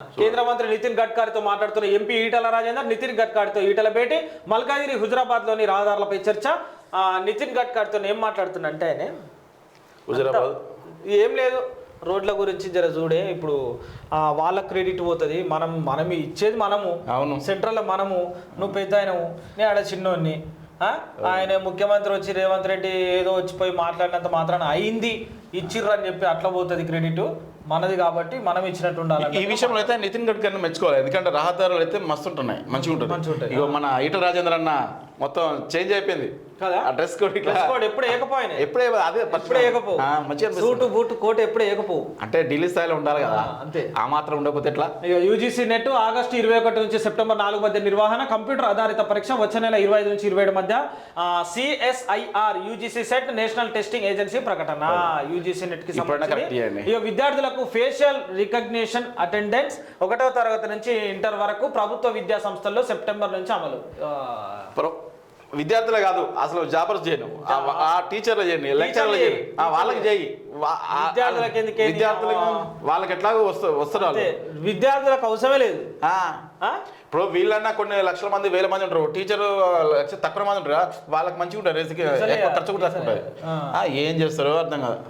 కేంద్ర మంత్రి నితిన్ గడ్కరీతో మాట్లాడుతున్న ఎంపీ ఈటల రాజేందర్, నితిన్ గడ్కరీతో ఈటల భేటీ, మల్కాజిగిరి హుజరాబాద్లోని రహదారులపై చర్చ. నితిన్ గడ్కరీతో ఏం మాట్లాడుతున్నంటే ఆయన హుజరాబాద్ ఏం లేదు, రోడ్ల గురించి జర చూడే. ఇప్పుడు వాళ్ళ క్రెడిట్ పోతుంది, మనం ఇచ్చేది మనము, సెంట్రల్ మనము, నువ్వు పెద్ద ఆయనవు, నేను ఆడ చిన్నోడిని. ఆయన ముఖ్యమంత్రి వచ్చి రేవంత్ రెడ్డి ఏదో వచ్చిపోయి మాట్లాడినంత మాత్రాన అయింది ఇచ్చిర్రు అని చెప్పి అట్లా పోతుంది క్రెడిట్ మనది, కాబట్టి మనం ఇచ్చినట్టు ఉండాలి. ఈ విషయంలో అయితే నితిన్ గడ్కరీని మెచ్చుకోవాలి, ఎందుకంటే రహదారులు అయితే మస్తు ఉంటున్నాయి, మంచిగా ఉంటుంది. ఇగో మన ఈటల రాజేందర్ అన్న మొత్తం చేంజ్ అయిపోయింది కదా, డ్రెస్ కోడ్ ఎప్పుడు ఏకపోయినా ఎప్పుడే అదే ఎప్పుడే ఏకపో సూటు బూట్ కోట్ ఎప్పుడే ఏకపో అంటే ఢిల్లీ స్థాయిలో ఉండాలి కదా, అంతే. ఆ మాత్రం ఉండకపోతే ఎట్లా? ఇక యూజీసీ నెట్ ఆగస్టు 21 నుంచి సెప్టెంబర్ 4 మధ్య నిర్వహణ, కంప్యూటర్ ఆధారిత పరీక్ష వచ్చే నెల 25 నుంచి 27 మధ్య. CSIR UGC set national testing agency ప్రకటన. యూజీసీ నెట్ కి సంబంధించి ఇక విద్యార్థులకు ఫేషియల్ రికగ్నిషన్ అటెండెన్స్ 1వ తరగతి నుంచి ఇంటర్ వరకు ప్రభుత్వ విద్యా సంస్థల్లో సెప్టెంబర్ నుంచి అమలు. విద్యార్థులే కాదు, అసలు జాబర్స్ చేయను, ఆ టీచర్లు చేయండి, లెక్చర్లు చేయండి, వాళ్ళకి చేయి. విద్యార్థులకు వాళ్ళకి ఎట్లాగో వస్తారు, విద్యార్థులకు అవసరమే లేదు. ఇప్పుడు వీళ్ళన్నా కొన్ని లక్షల మంది, వేల మంది ఉంటారు, టీచర్ తక్కువ మంది ఉంటారు, వాళ్ళకి మంచిగా ఉంటారు, ఖర్చు కూడా తక్కువ ఉంటుంది. ఏం చేస్తారో అర్థం కాదు.